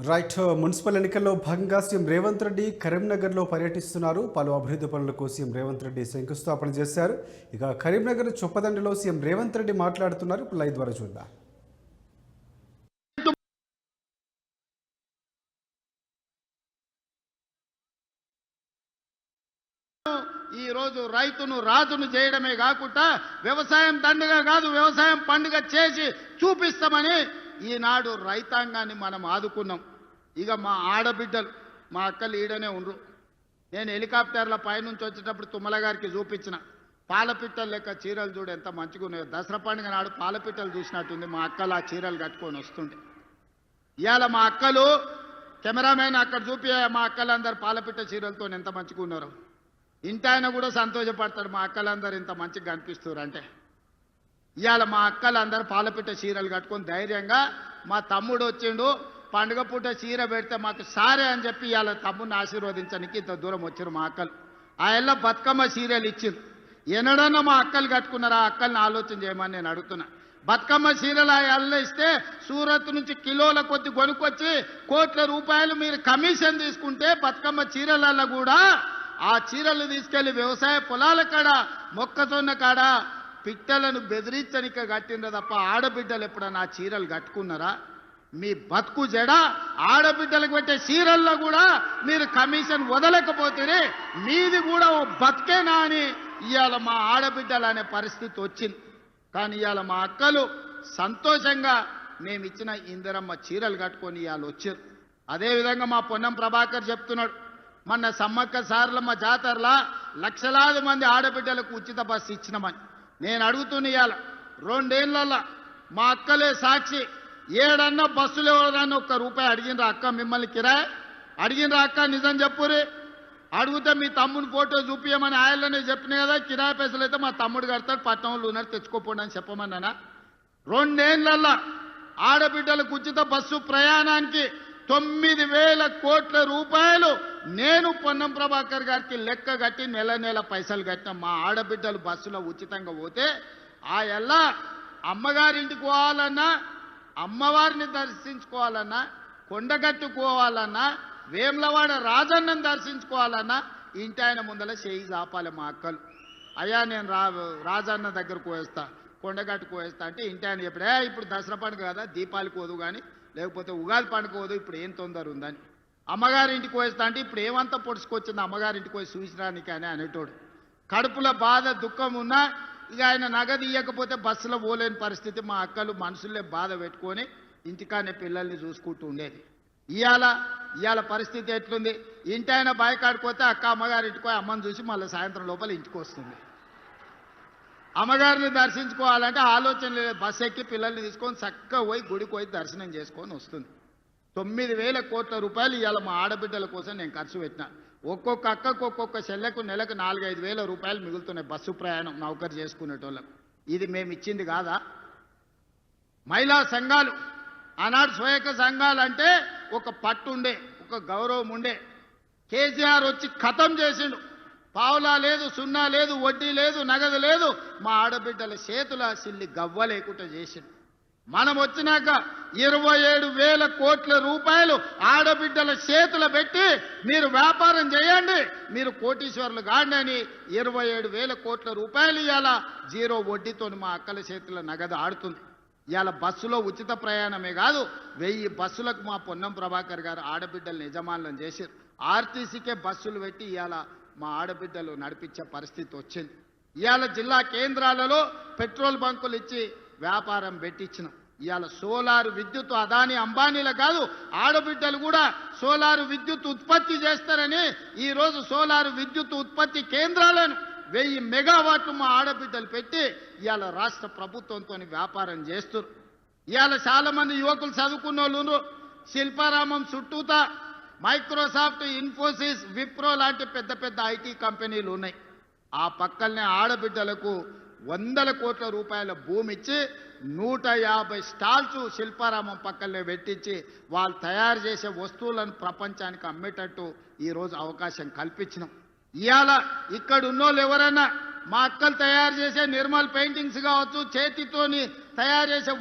Right. Municipal ఎన్నికల్లో భాగంగా CM Revanth Reddy కరీంనగర్లో పర్యటిస్తున్నారు. పలు అభివృద్ధి పనులకు సీఎం రేవంత్ రెడ్డి శంకుస్థాపన చేశారు. ఇక కరీంనగర్ చొప్పదండిలో సీఎం రేవంత్ రెడ్డి మాట్లాడుతున్నారు. లైవ్ ద్వారా చూద్దాం. ఈ రోజు రైతును రాజును చేయడమే కాకుండా వ్యవసాయం దండగా కాదు, వ్యవసాయం పండుగ చేసి చూపిస్తామని ఈనాడు రైతాంగాన్ని మనం ఆదుకున్నాం. ఇక మా ఆడబిడ్డలు, మా అక్కలు ఈడనే ఉండ్రు. నేను హెలికాప్టర్ల పైనుంచి వచ్చేటప్పుడు తుమ్మల గారికి చూపించిన పాలపిట్టలు లెక్క చీరలు చూడు ఎంత మంచిగా ఉన్నాయో. దసరా పండుగ నాడు పాలపిట్టలు చూసినట్టుంది మా అక్కలు ఆ చీరలు కట్టుకొని వస్తుండే. ఇవాళ మా అక్కలు కెమెరామెన్ అక్కడ చూపి మా అక్కలందరూ పాలపిట్ట చీరలతో ఎంత మంచిగా ఉన్నారు. ఇంటి ఆయన కూడా సంతోషపడతాడు, మా అక్కలందరూ ఇంత మంచిగా కనిపిస్తున్నారు అంటే. ఇవాళ మా అక్కలందరూ పాలపిట్ట చీరలు కట్టుకొని ధైర్యంగా మా తమ్ముడు వచ్చిండు, పండుగ పూట చీర పెడితే మాకు సారే అని చెప్పి ఇవాళ తమ్ముడిని ఆశీర్వదించడానికి ఇంత దూరం వచ్చారు మా అక్కలు. ఆ ఎల్ల బతుకమ్మ చీరలు ఇచ్చింది. ఎన్నడన్నా మా అక్కలు కట్టుకున్నారా? ఆ అక్కల్ని ఆలోచన చేయమని నేను అడుగుతున్నా. బతుకమ్మ చీరలు ఆ ఎల్ల ఇస్తే సూరత్ నుంచి కిలోల కొద్ది కొనుక్కొచ్చి కోట్ల రూపాయలు మీరు కమిషన్ తీసుకుంటే బతుకమ్మ చీరలలో కూడా ఆ చీరలు తీసుకెళ్లి వ్యవసాయ పొలాల కాడ మొక్కజొన్న కాడ పిట్టలను బెదిరించనిక కట్టిండ్రు తప్ప ఆడబిడ్డలు ఎప్పుడన్నా ఆ చీరలు కట్టుకున్నారా? మీ బతుకు జడ ఆడబిడ్డలకు పెట్టే చీరల్లో కూడా మీరు కమిషన్ వదలకపోతే మీది కూడా ఓ బతికేనా అని ఇవాళ మా ఆడబిడ్డలు అనే పరిస్థితి వచ్చింది. కానీ ఇవాళ మా అక్కలు సంతోషంగా మేము ఇచ్చిన ఇందిరమ్మ చీరలు కట్టుకొని ఇవాళ వచ్చారు. అదేవిధంగా మా పొన్నం ప్రభాకర్ చెప్తున్నాడు, మొన్న సమ్మక్క సారలమ్మ జాతరలా లక్షలాది మంది ఆడబిడ్డలకు ఉచిత బస్సు ఇచ్చినామని. నేను అడుగుతున్న ఇవాళ 2 ఏళ్లలో మా అక్కలే సాక్షి, ఏడన్నా బస్సులు ఎవరన్నా ఒక్క రూపాయి అడిగినరా అక్క? మిమ్మల్ని కిరాయి అడిగినరా అక్క? నిజం చెప్పురి. అడిగితే మీ తమ్ముని ఫోటో చూపించమని ఆయననే చెప్పిన కదా, కిరాయి పైసలు అయితే మా తమ్ముడు కడతాడు, పట్టణంలో ఉన్నారు తెచ్చుకోపోండి అని చెప్పమన్నానా? 2 ఏళ్లలో ఆడబిడ్డలకు ఉచిత బస్సు ప్రయాణానికి 9,000 కోట్ల రూపాయలు నేను పొన్నం ప్రభాకర్ గారికి లెక్క కట్టి నెల నెల పైసలు కట్టిన. మా ఆడబిడ్డలు బస్సులో ఉచితంగా పోతే ఆ ఎల్లా అమ్మగారింటికి పోవాలన్నా, అమ్మవారిని దర్శించుకోవాలన్నా, కొండగట్టుకోవాలన్నా, వేములవాడ రాజన్నను దర్శించుకోవాలన్నా ఇంటి ఆయన ముందర చేయి చాపాలి మా అక్కలు. అయ్యా నేను రాజన్న దగ్గరకు పోయేస్తా, కొండగట్టుకు పోయేస్తా అంటే ఇంటి ఆయన చెప్పడే ఇప్పుడు దసరా పండుగ కదా, దీపావళికి పోదు కానీ లేకపోతే ఉగాది పండుగ పోదు, ఇప్పుడు ఏం తొందర ఉందని. అమ్మగారింటికి పోయేస్తా అంటే ఇప్పుడు ఏమంతా పొడుచుకొచ్చింది అమ్మగారింటికి పోయి చూసిరానికి అని అనేటోడు. కడుపులో బాధ దుఃఖం ఉన్నా ఇక ఆయన నగదు ఇవ్వకపోతే బస్సులో పోలేని పరిస్థితి. మా అక్కలు మనసులే బాధ పెట్టుకొని ఇంటికానే పిల్లల్ని చూసుకుంటూ ఉండేది. ఇవాళ పరిస్థితి ఎట్లుంది? ఇంటి ఆయన బాయికాడిపోతే అక్క అమ్మగారింటికి పోయి అమ్మని చూసి మళ్ళీ సాయంత్రం లోపల ఇంటికి వస్తుంది. అమ్మగారిని దర్శించుకోవాలంటే ఆలోచన లేదు, బస్సు ఎక్కి పిల్లల్ని తీసుకొని చక్కగా పోయి గుడికి పోయి దర్శనం చేసుకొని వస్తుంది. 9,000 కోట్ల రూపాయలు ఇవాళ మా ఆడబిడ్డల కోసం నేను ఖర్చు పెట్టిన. ఒక్కొక్క అక్కకు ఒక్కొక్క చెల్లెకు నెలకు 4-5 వేల రూపాయలు మిగులుతున్నాయి బస్సు ప్రయాణం నౌకరు చేసుకునేటోళ్ళకు. ఇది మేము ఇచ్చింది కాదా? మహిళా సంఘాలు ఆనాడు స్వయక సంఘాలు అంటే ఒక పట్టు ఉండే, ఒక గౌరవం ఉండే. కేసీఆర్ వచ్చి ఖతం చేసిండు. పావులా లేదు, సున్నా లేదు, వడ్డీ లేదు, నగదు లేదు. మా ఆడబిడ్డల చేతుల సిల్లి గవ్వ లేకుండా చేసిండు. మనం వచ్చినాక 27,000 కోట్ల రూపాయలు ఆడబిడ్డల చేతులు పెట్టి మీరు వ్యాపారం చేయండి, మీరు కోటీశ్వరులు కాండి అని 27,000 కోట్ల రూపాయలు ఇవాళ జీరో వడ్డీతో మా అక్కల చేతుల నగదు ఆడుతుంది. ఇవాళ బస్సులో ఉచిత ప్రయాణమే కాదు, 1000 బస్సులకు మా పొన్నం ప్రభాకర్ గారు ఆడబిడ్డలు యజమానులను చేశారు. ఆర్టీసీకే బస్సులు పెట్టి ఇవాళ మా ఆడబిడ్డలు నడిపించే పరిస్థితి వచ్చింది. ఇవాళ జిల్లా కేంద్రాలలో పెట్రోల్ బంకులు ఇచ్చి వ్యాపారం పెట్టించినాం. ఇవాళ సోలార్ విద్యుత్ అదాని అంబానీల కాదు, ఆడబిడ్డలు కూడా సోలార్ విద్యుత్ ఉత్పత్తి చేస్తారని ఈరోజు సోలార్ విద్యుత్ ఉత్పత్తి కేంద్రాలను 1000 మెగావాట్లు మా ఆడబిడ్డలు పెట్టి ఇవాళ రాష్ట్ర ప్రభుత్వంతో వ్యాపారం చేస్తారు. ఇవాళ చాలా మంది యువకులు చదువుకున్న వాళ్ళు శిల్పారామం చుట్టూతా మైక్రోసాఫ్ట్, ఇన్ఫోసిస్, విప్రో లాంటి పెద్ద పెద్ద ఐటీ కంపెనీలు ఉన్నాయి. ఆ పక్కనే ఆడబిడ్డలకు 100 కోట్ల రూపాయల భూమి ఇచ్చి 150 స్టాల్స్ శిల్పారామం పక్కనే పెట్టించి వాళ్ళు తయారు చేసే వస్తువులను ప్రపంచానికి అమ్మేటట్టు ఈరోజు అవకాశం కల్పించినాం. ఇవాళ ఇక్కడ ఉన్నోళ్ళు ఎవరైనా మా అక్కలు తయారు చేసే నిర్మల్ పెయింటింగ్స్ కావచ్చు, చేతితోని తయారు చేసే